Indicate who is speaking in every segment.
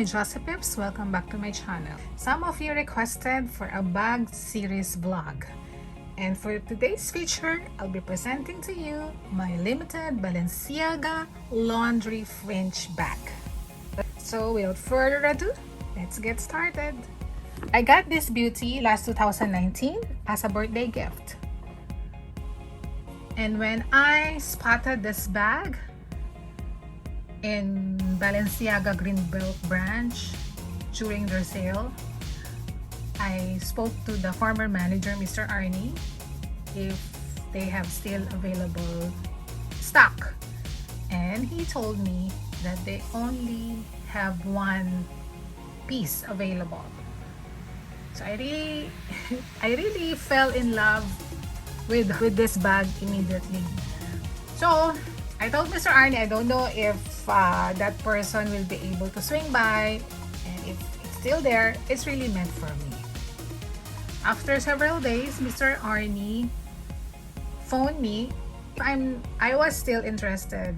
Speaker 1: my Jazzy Peeps, welcome back to my channel. Some of you requested for a bag series vlog. And for today's feature, I'll be presenting to you my limited Balenciaga laundry fringe bag. So without further ado, let's get started. I got this beauty last 2019 as a birthday gift. And when I spotted this bag in Balenciaga Greenbelt branch during their sale, I spoke to the former manager, Mr. Arnie, if they have still available stock. And he told me that they only have one piece available. So I really fell in love with this bag immediately. So I told Mr. Arnie I don't know if that person will be able to swing by, and if it's still there, it's really meant for me. After several days, Mr. Arnie phoned me. I was still interested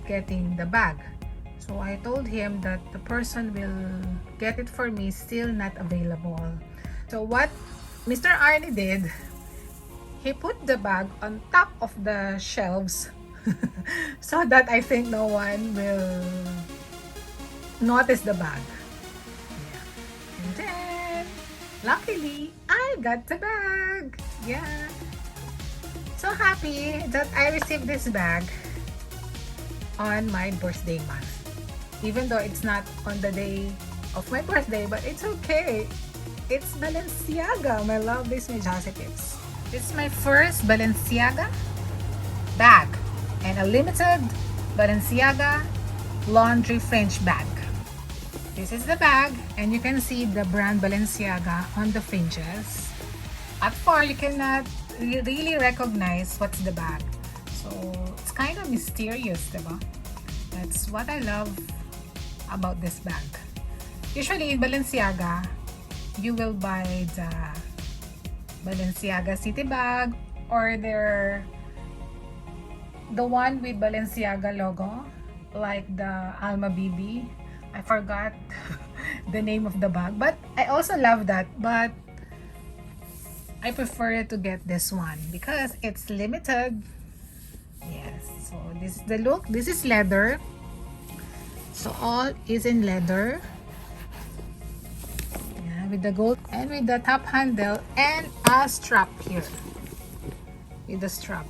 Speaker 1: getting the bag. So I told him that the person will get it for me still not available. So what Mr. Arnie did, he put the bag on top of the shelves so that I think no one will notice the bag. Yeah. And then, luckily, I got the bag. Yeah. So happy that I received this bag on my birthday month. Even though it's not on the day of my birthday, but it's okay. It's Balenciaga, My Lovelies, my Jazzy Peeps. It's my first Balenciaga bag and a limited Balenciaga laundry fringe bag. This is the bag, and you can see the brand Balenciaga on the fringes. At far, you cannot really recognize what's the bag. So it's kind of mysterious, diba? That's what I love about this bag. Usually in Balenciaga, you will buy the Balenciaga city bag or the one with Balenciaga logo, like the Alma BB. I forgot the name of the bag, but I also love that, but I prefer to get this one because it's limited. Yes, so this is the look. This is leather, so all is in leather. With the gold and with the top handle and a strap here with the strap,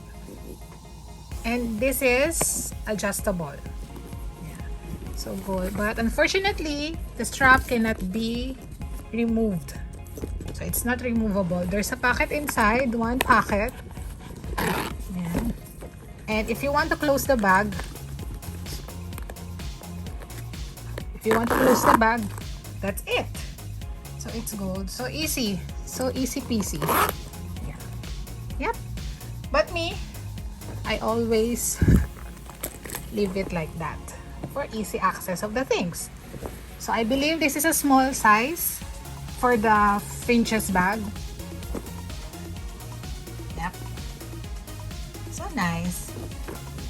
Speaker 1: and this is adjustable. Yeah, so gold, but unfortunately the strap cannot be removed, so it's not removable. There's a pocket inside, one pocket. Yeah. And if you want to close the bag, that's it. So it's gold, so easy peasy. Yeah. Yep. But me, I always leave it like that for easy access of the things. So I believe this is a small size for the fringes bag. Yep. So nice.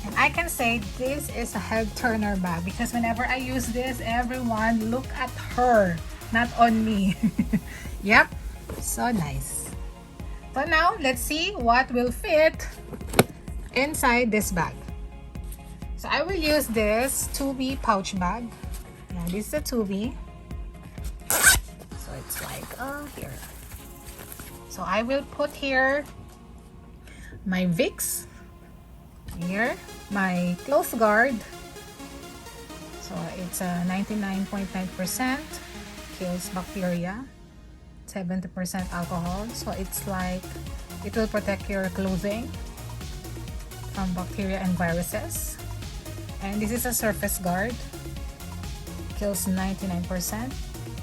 Speaker 1: And I can say this is a head turner bag because whenever I use this, everyone look at her, not on me. Yep, so nice. So now let's see what will fit inside this bag. So I will use this 2B pouch bag. Yeah, this is a 2B. So it's like here. So I will put here my Vicks, here my cloth guard. So it's a 99.9%. kills bacteria, 70% alcohol, so it's like it will protect your clothing from bacteria and viruses. And this is a surface guard, kills 99%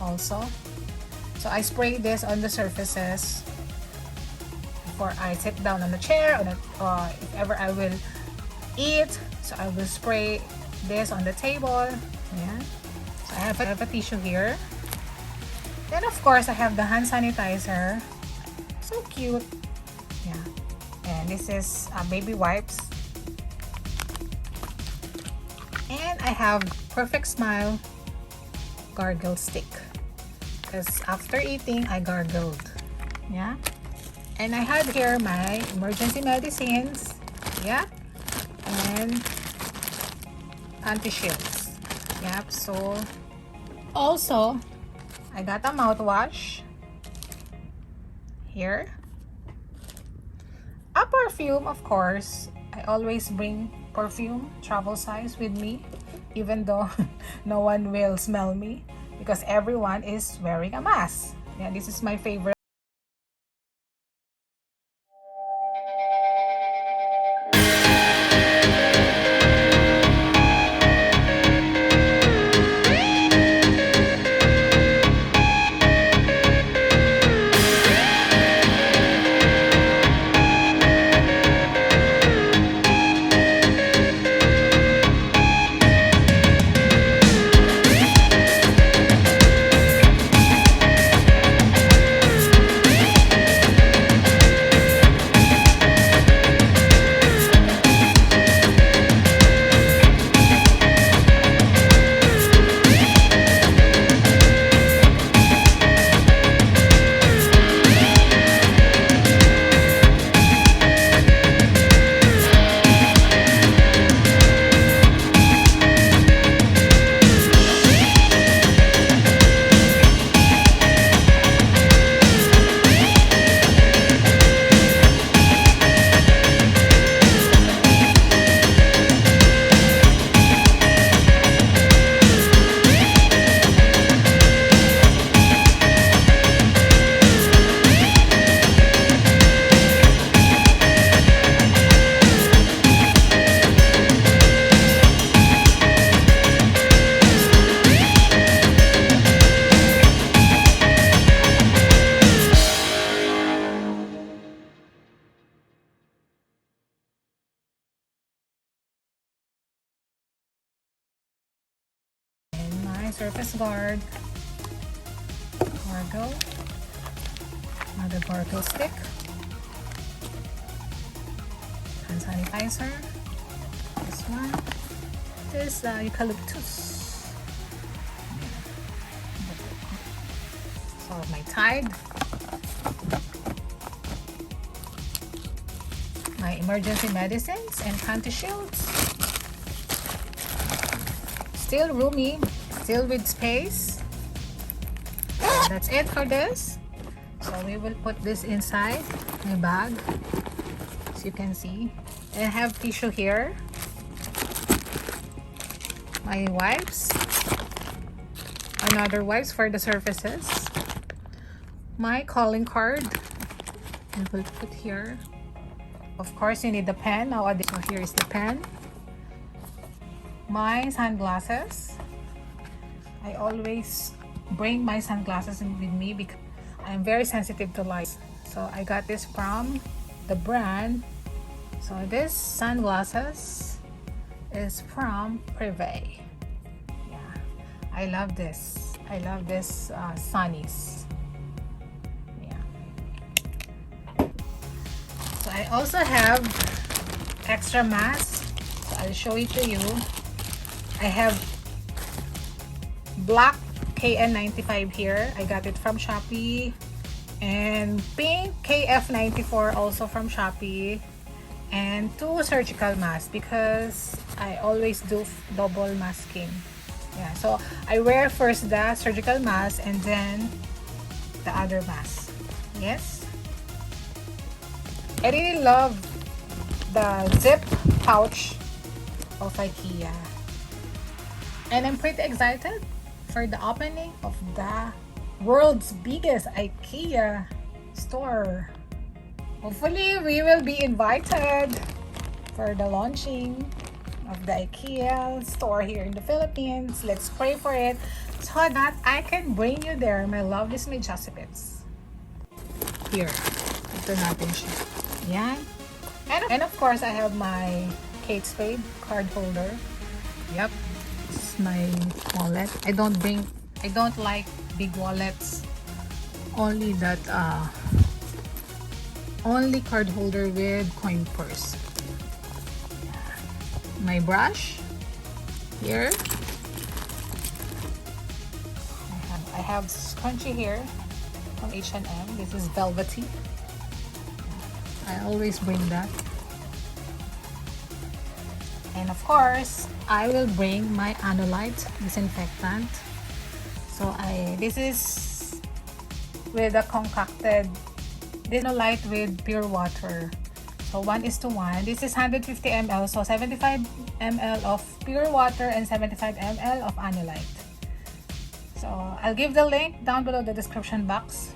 Speaker 1: also. So I spray this on the surfaces before I sit down on the chair, if ever I will eat, so I will spray this on the table. Yeah. So I have a tissue here. Then of course I have the hand sanitizer. So cute. Yeah. And this is baby wipes. And I have Perfect Smile gargle stick because after eating I gargled. Yeah, and I had here my emergency medicines. Yeah, and anti-shills. Yep. So also I got a mouthwash here, a perfume. Of course, I always bring perfume travel size with me, even though no one will smell me because everyone is wearing a mask. Yeah, this is my favorite. Surface guard, gargle, another gargle stick, hand sanitizer, this one, this eucalyptus, so my Tide, my emergency medicines and panty shields, still roomy, still with space. So that's it for this. So we will put this inside my bag, as you can see. I have tissue here, my wipes, another wipes for the surfaces, my calling card, and we'll put here. Of course you need the pen nowadays, so here is the pen, my sunglasses. I always bring my sunglasses with me because I'm very sensitive to light. So I got this from the brand. So this sunglasses is from Privé. Yeah, I love this. I love this sunnies. Yeah. So I also have extra mask. So I'll show it to you. I have black KN95 here. I got it from Shopee, and pink KF94 also from Shopee, and 2 surgical masks because I always do double masking. Yeah, so I wear first the surgical mask and then the other mask. Yes, I really love the zip pouch of IKEA, and I'm pretty excited for the opening of the world's biggest IKEA store. Hopefully we will be invited for the launching of the IKEA store here in the Philippines. Let's pray for it so that I can bring you there. My lovelies, my Jazzy Peeps. Here, ito natin siya. Yan. And of course I have my Kate Spade card holder. Yep. My wallet. I don't like big wallets, only that only card holder with coin purse. My brush, here. I have scrunchie here from H&M. This is velvety. I always bring that. And of course, I will bring my Anolite disinfectant. So this is with a concocted Anolite with pure water. So 1:1. This is 150 ml. So 75 ml of pure water and 75 ml of Anolite. So I'll give the link down below the description box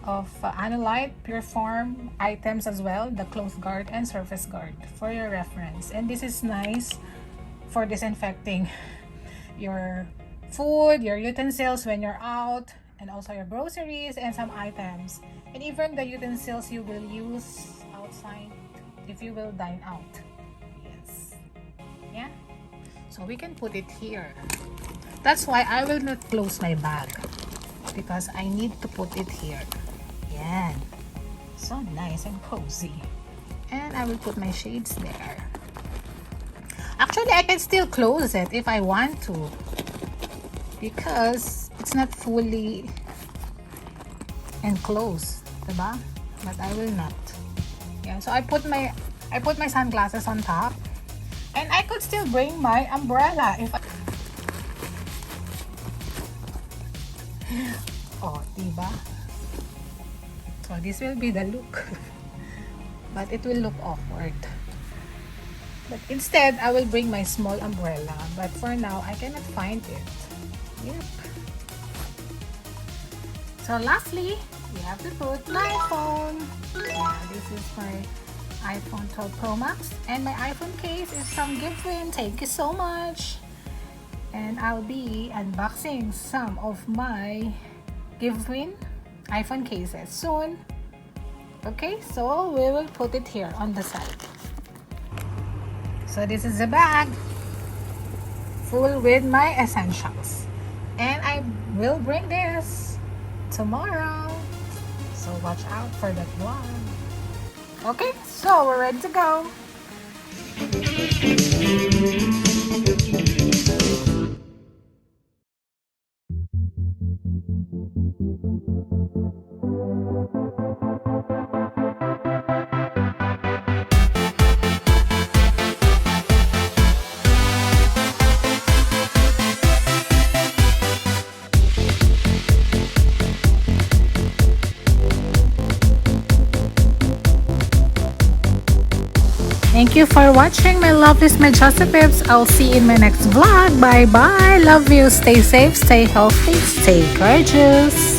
Speaker 1: of Anolite pure form items as well, the cloth guard and surface guard for your reference. And this is nice for disinfecting your food, your utensils when you're out, and also your groceries and some items, and even the utensils you will use outside if you will dine out. Yes, yeah, so we can put it here. That's why I will not close my bag, because I need to put it here. Yeah, so nice and cozy. And I will put my shades there. Actually, I can still close it if I want to, because it's not fully enclosed, diba? But I will not. Yeah, so I put my sunglasses on top, and I could still bring my umbrella if I... Oh, diba? So this will be the look. But it will look awkward. But instead, I will bring my small umbrella. But for now, I cannot find it. Yep. So lastly, we have to put my phone. Yeah, this is my iPhone 12 Pro Max. And my iPhone case is from Herein. Thank you so much. And I'll be unboxing some of my Herein iPhone cases soon. Okay, so we will put it here on the side. So this is the bag full with my essentials, and I will bring this tomorrow, so watch out for that vlog. Okay, so we're ready to go. Thank you for watching, my lovelies, my Jazzy Peeps. I'll see you in my next vlog. Bye bye. Love you. Stay safe, stay healthy, stay gorgeous.